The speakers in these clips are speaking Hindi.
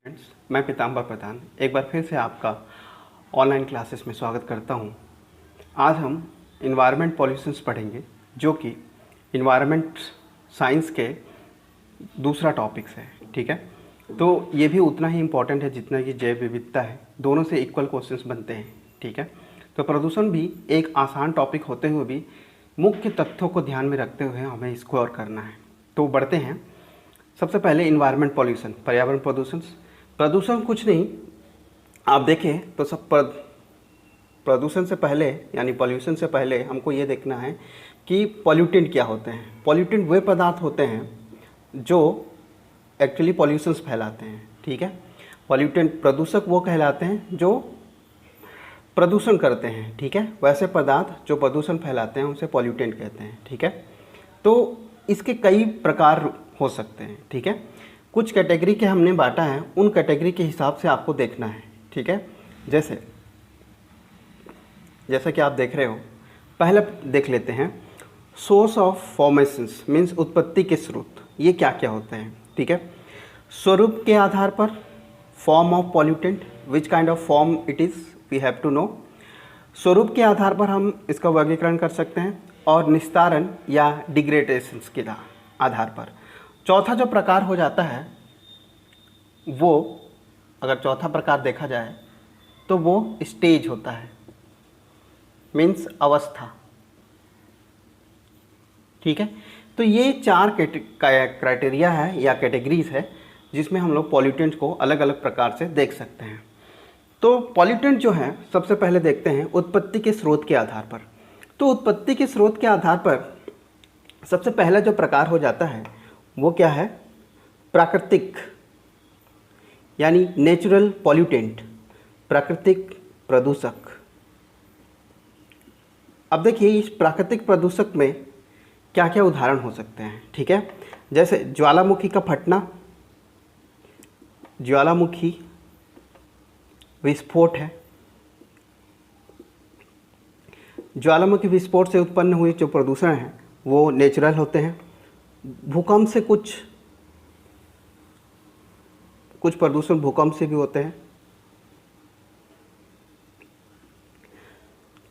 फ्रेंड्स, मैं पीताम्बर प्रधान एक बार फिर से आपका ऑनलाइन क्लासेस में स्वागत करता हूं। आज हम इन्वायरमेंट पॉल्यूशंस पढ़ेंगे, जो कि इन्वायरमेंट साइंस के दूसरा टॉपिक्स है। ठीक है, तो ये भी उतना ही इम्पोर्टेंट है जितना कि जैव विविधता है। दोनों से इक्वल क्वेश्चंस बनते हैं। ठीक है, तो प्रदूषण भी एक आसान टॉपिक होते हुए भी मुख्य तथ्यों को ध्यान में रखते हुए हमें इसको और करना है। तो बढ़ते हैं। सबसे पहले इन्वायरमेंट पॉल्यूशन, पर्यावरण प्रदूषण। प्रदूषण कुछ नहीं, आप देखें तो सब प्रदूषण से पहले यानी पॉल्यूशन से पहले हमको ये देखना है कि पॉल्यूटेंट क्या होते हैं। पॉल्यूटेंट वे पदार्थ होते हैं जो एक्चुअली पॉल्यूशंस फैलाते हैं। ठीक है, पॉल्यूटेंट प्रदूषक वो कहलाते हैं जो प्रदूषण करते हैं। ठीक है, वैसे पदार्थ जो प्रदूषण फैलाते हैं उनसे पॉल्यूटेंट कहते हैं। ठीक है, तो इसके कई प्रकार हो सकते हैं। ठीक है, कुछ कैटेगरी के हमने बांटा है, उन कैटेगरी के हिसाब से आपको देखना है। ठीक है, जैसे कि आप देख रहे हो, पहले देख लेते हैं सोर्स ऑफ फॉर्मेशंस, मीन्स उत्पत्ति के स्रोत। ये क्या क्या होते हैं। ठीक है, स्वरूप के आधार पर, form of pollutant, which kind of form it is we have to know. स्वरूप के आधार पर हम इसका वर्गीकरण कर सकते हैं, और निस्तारण या डिग्रेडेशंस के आधार पर। चौथा जो प्रकार हो जाता है वो, अगर चौथा प्रकार देखा जाए तो वो स्टेज होता है, मीन्स अवस्था। ठीक है, तो ये चार क्राइटेरिया है या कैटेगरीज है जिसमें हम लोग पॉल्यूटेंट को अलग अलग प्रकार से देख सकते हैं। तो पॉल्यूटेंट जो है, सबसे पहले देखते हैं उत्पत्ति के स्रोत के आधार पर। तो उत्पत्ति के स्रोत के आधार पर सबसे पहला जो प्रकार हो जाता है वो क्या है, प्राकृतिक यानी नेचुरल पॉल्यूटेंट, प्राकृतिक प्रदूषक। अब देखिए इस प्राकृतिक प्रदूषक में क्या क्या उदाहरण हो सकते हैं। ठीक है, जैसे ज्वालामुखी का फटना, ज्वालामुखी विस्फोट है। ज्वालामुखी विस्फोट से उत्पन्न हुए जो प्रदूषण है वो नेचुरल होते हैं। भूकंप से कुछ प्रदूषण भूकंप से भी होते हैं।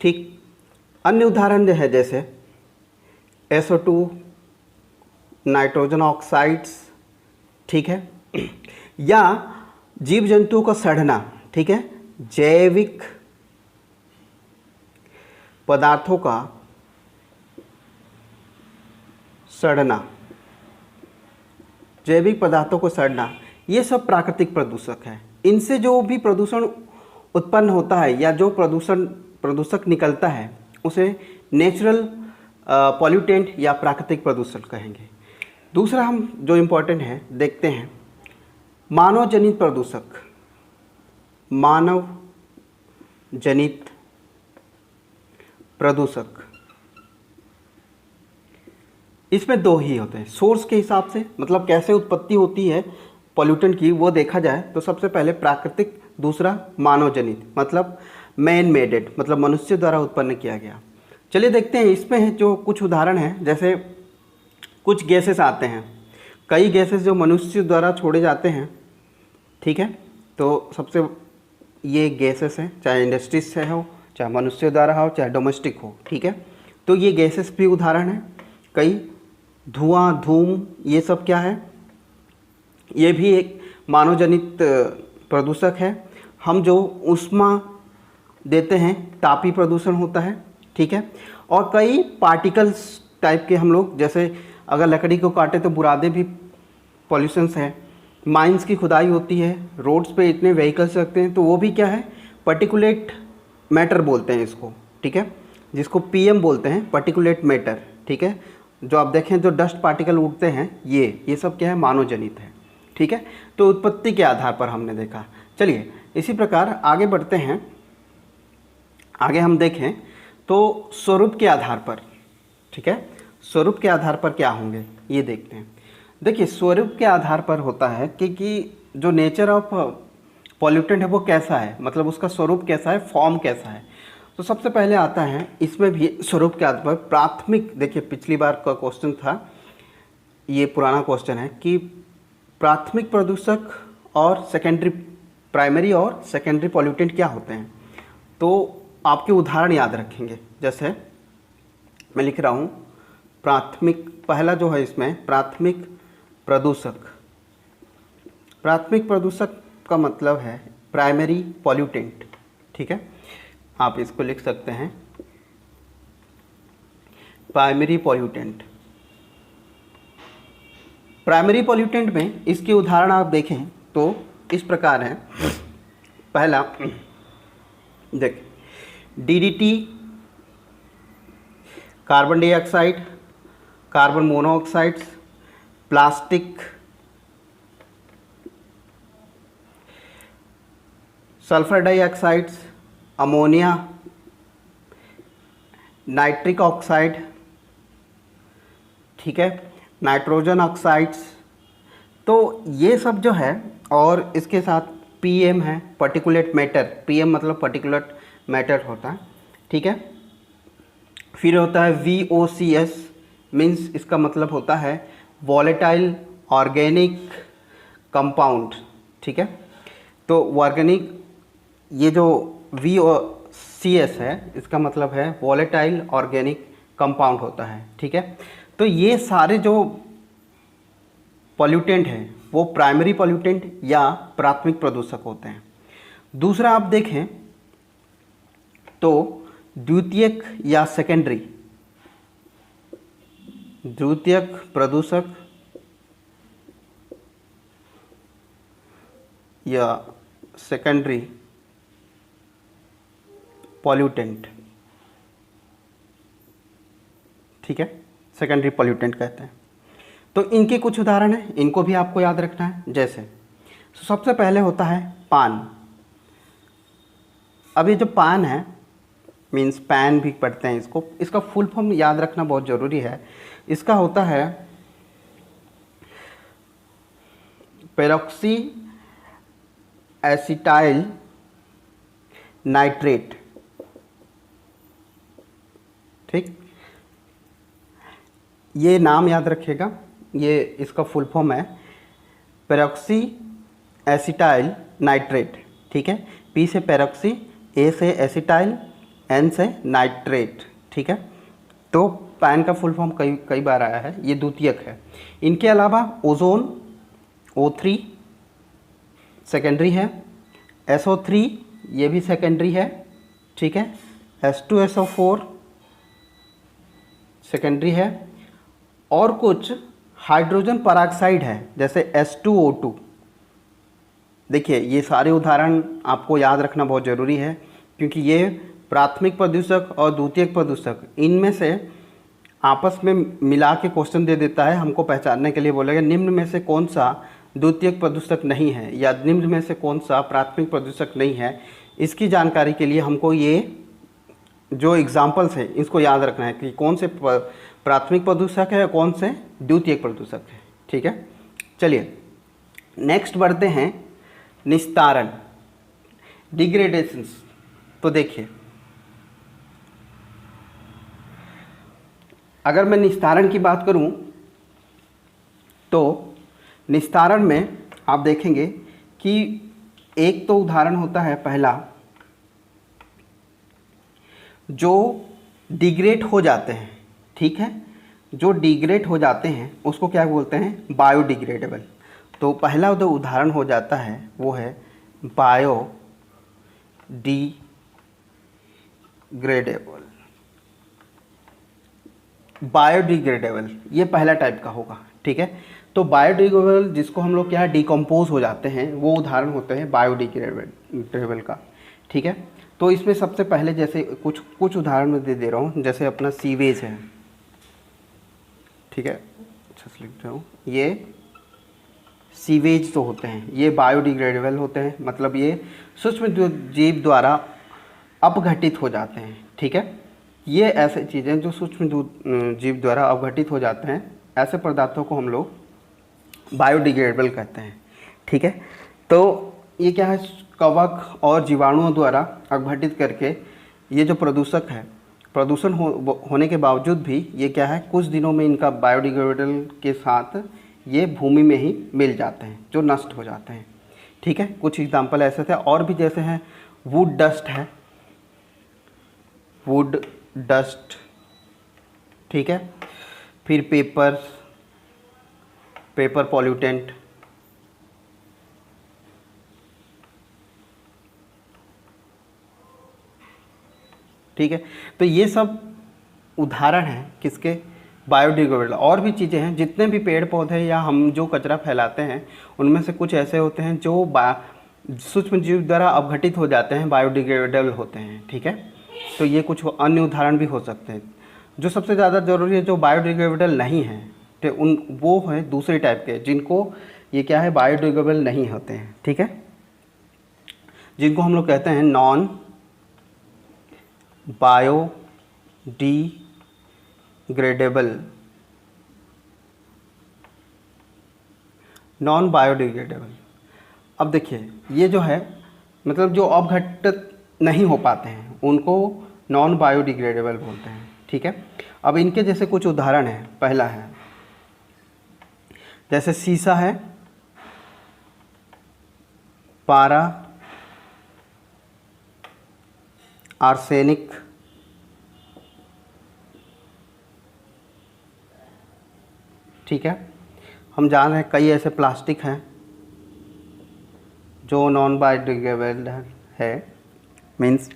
ठीक, अन्य उदाहरण जो है जैसे SO2, नाइट्रोजन ऑक्साइड्स। ठीक है, या जीव जंतुओं का सड़ना। ठीक है, जैविक पदार्थों का सड़ना, जैविक पदार्थों को सड़ना, ये सब प्राकृतिक प्रदूषक है। इनसे जो भी प्रदूषण उत्पन्न होता है या जो प्रदूषक निकलता है उसे नेचुरल पॉल्यूटेंट या प्राकृतिक प्रदूषण कहेंगे। दूसरा हम जो इम्पोर्टेंट है देखते हैं, मानव जनित प्रदूषक। मानव जनित प्रदूषक, इसमें दो ही होते हैं। सोर्स के हिसाब से, मतलब कैसे उत्पत्ति होती है पॉल्यूटेंट की, वो देखा जाए तो सबसे पहले प्राकृतिक, दूसरा मानव जनित, मतलब मैन मेडेड, मतलब मनुष्य द्वारा उत्पन्न किया गया। चलिए देखते हैं इसमें जो कुछ उदाहरण हैं। जैसे कुछ गैसेस आते हैं, कई गैसेस जो मनुष्य द्वारा छोड़े जाते हैं। ठीक है, तो सबसे ये गैसेस हैं, चाहे इंडस्ट्रीज से हो, चाहे मनुष्य द्वारा हो, चाहे डोमेस्टिक हो। ठीक है, तो ये गैसेस भी उदाहरण हैं। कई धुआं, धूम, ये सब क्या है, ये भी एक मानव जनित प्रदूषक है। हम जो ऊष्मा देते हैं, तापीय प्रदूषण होता है। ठीक है, और कई पार्टिकल्स टाइप के हम लोग, जैसे अगर लकड़ी को काटे तो बुरादे भी पॉल्यूशंस हैं। माइंस की खुदाई होती है, रोड्स पे इतने व्हीकल्स रखते हैं तो वो भी क्या है, पर्टिकुलेट मैटर बोलते हैं इसको। ठीक है, जिसको PM बोलते हैं, पर्टिकुलेट मैटर। ठीक है, जो आप देखें जो डस्ट पार्टिकल उड़ते हैं, ये सब क्या है, मानव जनित है। ठीक है, तो उत्पत्ति के आधार पर हमने देखा। चलिए इसी प्रकार आगे बढ़ते हैं। आगे हम देखें तो स्वरूप के आधार पर। ठीक है, स्वरूप के आधार पर क्या होंगे ये देखते हैं। देखिए स्वरूप के आधार पर होता है कि जो नेचर ऑफ पॉल्यूटेंट है वो कैसा है, मतलब उसका स्वरूप कैसा है, फॉर्म कैसा है। तो सबसे पहले आता है इसमें भी स्वरूप के आधार पर प्राथमिक। देखिए पिछली बार का क्वेश्चन था, ये पुराना क्वेश्चन है कि प्राथमिक प्रदूषक और सेकेंडरी, प्राइमरी और सेकेंडरी पॉल्यूटेंट क्या होते हैं, तो आपके उदाहरण याद रखेंगे। जैसे मैं लिख रहा हूँ प्राथमिक, पहला जो है इसमें प्राथमिक प्रदूषक। प्राथमिक प्रदूषक का मतलब है प्राइमरी पॉल्यूटेंट, ठीक है, आप इसको लिख सकते हैं प्राइमरी पॉल्यूटेंट। प्राइमरी पॉल्यूटेंट में इसके उदाहरण आप देखें तो इस प्रकार हैं। पहला देख, DDT, carbon dioxide, carbon monoxides, plastic, sulphur dioxides, ammonia, nitric oxide, ठीक है, नाइट्रोजन ऑक्साइड्स। तो ये सब जो है, और इसके साथ पीएम है, पर्टिकुलेट मैटर। पीएम मतलब पर्टिकुलेट मैटर होता है, ठीक है। फिर होता है वीओसीएस, मीन्स इसका मतलब होता है वॉलेटाइल ऑर्गेनिक कंपाउंड, ठीक है। तो ऑर्गेनिक, ये जो वीओसीएस है इसका मतलब है वॉलेटाइल ऑर्गेनिक कंपाउंड होता है, ठीक है। तो ये सारे जो पॉल्यूटेंट हैं वो प्राइमरी पॉल्यूटेंट या प्राथमिक प्रदूषक होते हैं। दूसरा आप देखें तो द्वितीयक या सेकेंडरी, द्वितीयक प्रदूषक या सेकेंडरी पॉल्यूटेंट, ठीक है, सेकेंडरी पॉल्यूटेंट कहते हैं। तो इनके कुछ उदाहरण हैं, इनको भी आपको याद रखना है। जैसे सबसे पहले होता है पान। अब ये जो पान है, मीन्स पैन भी पढ़ते हैं इसको, इसका फुल फॉर्म याद रखना बहुत ज़रूरी है। इसका होता है पेरोक्सी एसिटाइल नाइट्रेट, ठीक, ये नाम याद रखिएगा। ये इसका फुल फॉर्म है पेरोक्सी एसिटाइल नाइट्रेट, ठीक है। पी से पेरोक्सी, ए से एसिटाइल, एन से नाइट्रेट, ठीक है। तो पैन का फुल फॉर्म कई बार आया है, ये द्वितीयक है। इनके अलावा ओजोन O3 सेकेंडरी है, SO3 ये भी सेकेंडरी है, ठीक है। H2SO4 सेकेंडरी है, और कुछ हाइड्रोजन पेरोक्साइड है जैसे H2O2। देखिए ये सारे उदाहरण आपको याद रखना बहुत ज़रूरी है, क्योंकि ये प्राथमिक प्रदूषक और द्वितीयक प्रदूषक, इनमें से आपस में मिला के क्वेश्चन दे देता है। हमको पहचानने के लिए बोलेगा निम्न में से कौन सा द्वितीयक प्रदूषक नहीं है या निम्न में से कौन सा प्राथमिक प्रदूषक नहीं है। इसकी जानकारी के लिए हमको ये जो एग्जाम्पल्स है इसको याद रखना है कि कौन से प्राथमिक प्रदूषक है, कौन से द्वितीयक प्रदूषक है, ठीक है। चलिए नेक्स्ट बढ़ते हैं निस्तारण, डिग्रेडेशंस। तो देखिए अगर मैं निस्तारण की बात करूं तो निस्तारण में आप देखेंगे कि एक तो उदाहरण होता है पहला, जो डिग्रेड हो जाते हैं, ठीक है, जो डिग्रेड हो जाते हैं उसको क्या बोलते हैं, बायोडिग्रेडेबल। तो पहला जो उदाहरण हो जाता है वो है बायोडिग्रेडेबल। बायोडिग्रेडेबल ये पहला टाइप का होगा, ठीक है। तो बायोडिग्रेडेबल जिसको हम लोग क्या डिकम्पोज हो जाते हैं, वो उदाहरण होते हैं बायोडिग्रेडेबल का, ठीक है। तो इसमें सबसे पहले जैसे कुछ उदाहरण मैं दे रहा हूँ, जैसे अपना सीवेज है, ठीक है, अच्छा से लिख रहा हूँ। ये सीवेज तो होते हैं ये बायोडिग्रेडेबल होते हैं, मतलब ये सूक्ष्म जीव द्वारा अपघटित हो जाते हैं, ठीक है। ये ऐसे चीज़ें जो सूक्ष्म जीव द्वारा अपघटित हो जाते हैं, ऐसे पदार्थों को हम लोग बायोडिग्रेडेबल कहते हैं, ठीक है। तो ये क्या है, कवक और जीवाणुओं द्वारा अपघटित करके ये जो प्रदूषक है, प्रदूषण होने के बावजूद भी ये क्या है, कुछ दिनों में इनका बायोडिग्रेडेबल के साथ ये भूमि में ही मिल जाते हैं, जो नष्ट हो जाते हैं। ठीक है, कुछ एग्जाम्पल ऐसे थे। और भी जैसे हैं वुड डस्ट है, वुड डस्ट, ठीक है। फिर पेपर पॉल्यूटेंट, ठीक है। तो ये सब उदाहरण हैं किसके, बायोडिग्रेडेबल। और भी चीज़ें हैं, जितने भी पेड़ पौधे या हम जो कचरा फैलाते हैं उनमें से कुछ ऐसे होते हैं जो सूक्ष्म जीव द्वारा अपघटित हो जाते हैं, बायोडिग्रेडेबल होते हैं, ठीक है। तो ये कुछ अन्य उदाहरण भी हो सकते हैं। जो सबसे ज़्यादा ज़रूरी है, जो बायोडिग्रेडेबल नहीं है, तो वो है दूसरे टाइप के, जिनको ये क्या है, बायोडिग्रेडेबल नहीं होते हैं, ठीक है, जिनको हम लोग कहते हैं नॉन बायोडिग्रेडेबल। अब देखिए ये जो है, मतलब जो अपघटित नहीं हो पाते हैं उनको नॉन बायोडिग्रेडेबल बोलते हैं, ठीक है। अब इनके जैसे कुछ उदाहरण हैं। पहला है जैसे शीशा है, पारा, आर्सेनिक, ठीक है। हम जान रहे हैं कई ऐसे प्लास्टिक हैं जो नॉन बायोडिग्रेडेबल है, मीन्स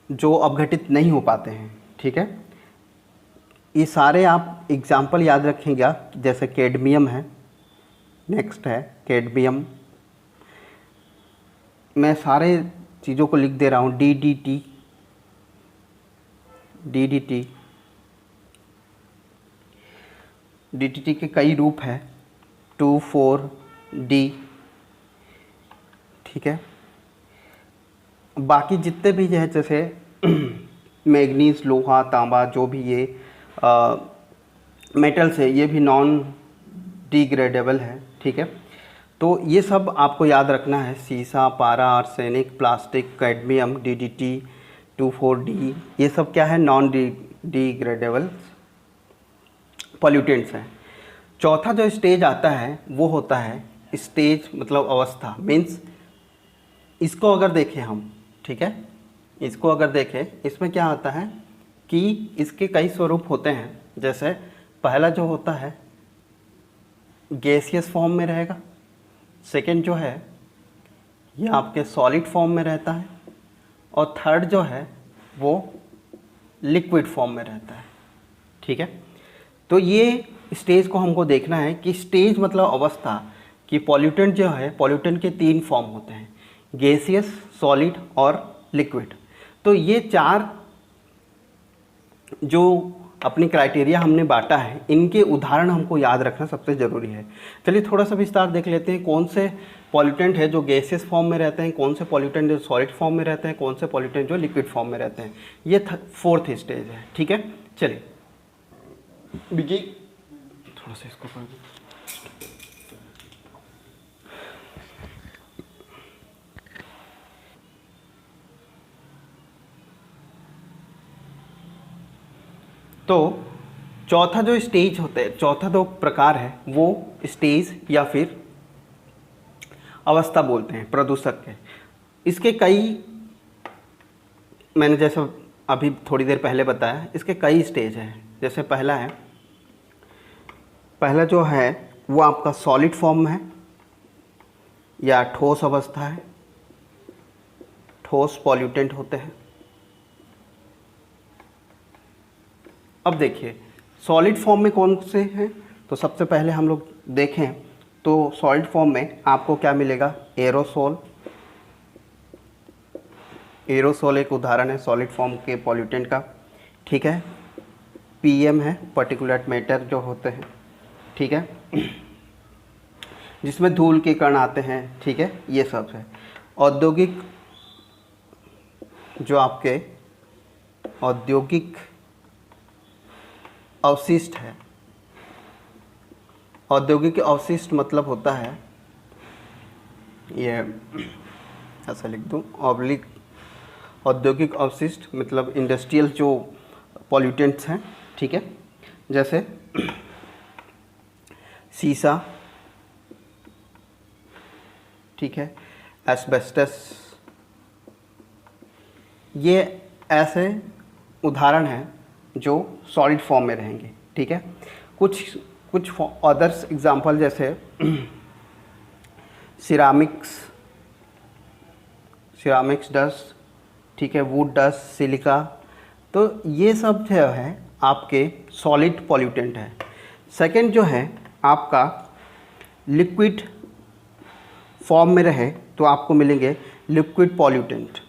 जो अपघटित नहीं हो पाते हैं, ठीक है। ये सारे आप एग्जाम्पल याद रखेंगे, जैसे कैडमियम है, नेक्स्ट है कैडमियम। मैं सारे चीज़ों को लिख दे रहा हूँ, DDT, DDT के कई रूप हैं, 2,4-D, ठीक है। बाकी जितने भी है जैसे मैग्नीज, लोहा, तांबा, जो भी ये मेटल्स है, ये भी नॉन डिग्रेडेबल है, ठीक है। तो ये सब आपको याद रखना है, शीशा, पारा, arsenic, plastic, cadmium, DDT, 2,4-D, ये सब क्या है, नॉन डिग्रेडेबल पॉल्यूटेंट्स हैं। चौथा जो स्टेज आता है वो होता है स्टेज, मतलब अवस्था, मीन्स इसको अगर देखें हम, ठीक है, इसको अगर देखें, इसमें क्या आता है कि इसके कई स्वरूप होते हैं। जैसे पहला जो होता है गैसियस फॉर्म में रहेगा, सेकंड जो है ये आपके सॉलिड फॉर्म में रहता है, और थर्ड जो है वो लिक्विड फॉर्म में रहता है, ठीक है। तो ये स्टेज को हमको देखना है कि स्टेज मतलब अवस्था कि पॉल्यूटेंट जो है, पॉल्यूटेंट के 3 फॉर्म होते हैं, गैसियस, सॉलिड और लिक्विड। तो ये 4 जो अपनी क्राइटेरिया हमने बांटा है, इनके उदाहरण हमको याद रखना सबसे ज़रूरी है। चलिए थोड़ा सा विस्तार देख लेते हैं, कौन से पॉल्यूटेंट है जो गैसियस फॉर्म में रहते हैं, कौन से पॉल्यूटेंट जो सॉलिड फॉर्म में रहते हैं, कौन से पॉल्यूटेंट जो लिक्विड फॉर्म में रहते हैं। ये 4th स्टेज है, ठीक है। चलिए बिकी थोड़ा सा इसको कर दो। तो चौथा जो स्टेज होता है, चौथा जो प्रकार है वो स्टेज या फिर अवस्था बोलते हैं प्रदूषक के। इसके कई, मैंने जैसा अभी थोड़ी देर पहले बताया, इसके कई स्टेज हैं। जैसे पहला जो है वो आपका सॉलिड फॉर्म है या ठोस अवस्था है, ठोस पॉल्यूटेंट होते हैं। अब देखिए सॉलिड फॉर्म में कौन से हैं, तो सबसे पहले हम लोग देखें तो सॉलिड फॉर्म में आपको क्या मिलेगा, एरोसोल। एरोसोल एक उदाहरण है सॉलिड फॉर्म के पॉल्यूटेंट का, ठीक है। PM है, पार्टिकुलेट मैटर जो होते हैं, ठीक है, जिसमें धूल के कण आते हैं, ठीक है, ये सब है। औद्योगिक, जो आपके औद्योगिक अवशिष्ट है, औद्योगिक अवशिष्ट मतलब होता है, ये ऐसा लिख दूँ, औद्योगिक अवशिष्ट मतलब इंडस्ट्रियल जो पॉल्यूटेंट्स हैं, ठीक है। जैसे शीशा, ठीक है, एस्बेस्टस, ये ऐसे उदाहरण हैं जो सॉलिड फॉर्म में रहेंगे। ठीक है, कुछ अदर्स एग्जांपल जैसे सिरामिक्स डस्ट, ठीक है, वुड डस्ट, सिलिका, तो ये सब जो है आपके सॉलिड पॉल्यूटेंट है। सेकंड जो है आपका लिक्विड फॉर्म में रहे तो आपको मिलेंगे लिक्विड पॉल्यूटेंट।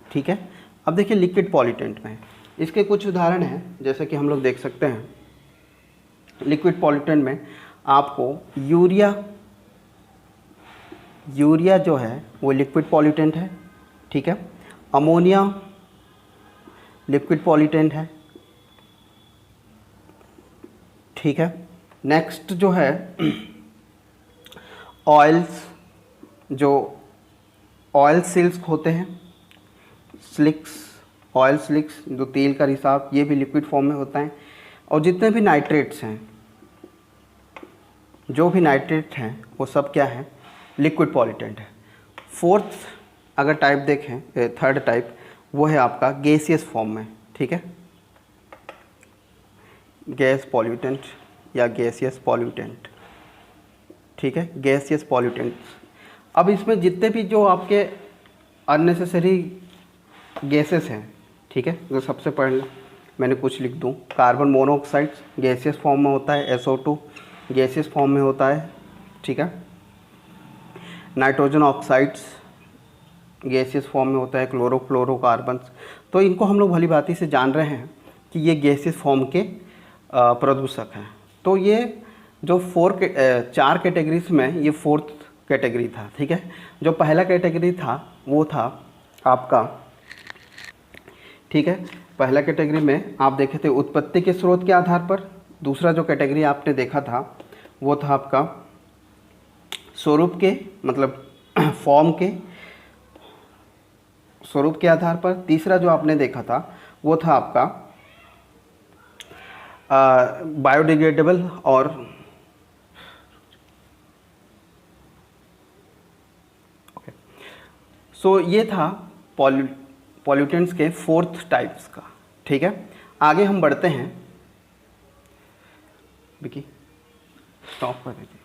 ठीक है, अब देखिए लिक्विड पॉल्यूटेंट में इसके कुछ उदाहरण हैं, जैसे कि हम लोग देख सकते हैं लिक्विड पॉल्यूटेंट में आपको यूरिया जो है वो लिक्विड पॉल्यूटेंट है। ठीक है, अमोनिया लिक्विड पॉल्यूटेंट है। ठीक है, नेक्स्ट जो है ऑयल्स, जो ऑयल सिल्क होते हैं, ऑयल स्लिक्स जो तेल का रिसाव, ये भी लिक्विड फॉर्म में होता है। और जितने भी नाइट्रेट्स हैं, जो भी नाइट्रेट हैं वो सब क्या है, लिक्विड पॉल्यूटेंट है। फोर्थ अगर टाइप देखें, थर्ड टाइप, वो है आपका गैसियस फॉर्म में। ठीक है, गैस पॉल्यूटेंट या गैसियस पॉल्यूटेंट। ठीक है, गैसियस पॉल्यूटेंट्स। अब इसमें जितने भी जो आपके अननेसेसरी गैसेस हैं, ठीक है, जो सबसे पहले मैंने कुछ लिख दूं, कार्बन मोनोऑक्साइड गैसियस फॉर्म में होता है, SO2 गैसियस फॉर्म में होता है। ठीक है, नाइट्रोजन ऑक्साइड्स गैसियस फॉर्म में होता है, क्लोरोफ्लोरोकार्बन्स। तो इनको हम लोग भली भांति से जान रहे हैं कि ये गैसियस फॉर्म के प्रदूषक हैं। तो ये जो 4 कैटेगरीज में ये फोर्थ कैटेगरी था। ठीक है, जो पहला कैटेगरी था वो था आपका, ठीक है, पहला कैटेगरी में आप देखे थे उत्पत्ति के स्रोत के आधार पर। दूसरा जो कैटेगरी आपने देखा था वो था आपका स्वरूप के, मतलब फॉर्म के स्वरूप के आधार पर। तीसरा जो आपने देखा था वो था आपका बायोडिग्रेडेबल और सो ये था पॉल्यूटेंट्स के 4th टाइप्स का। ठीक है, आगे हम बढ़ते हैं। विकी स्टॉप कर दीजिए।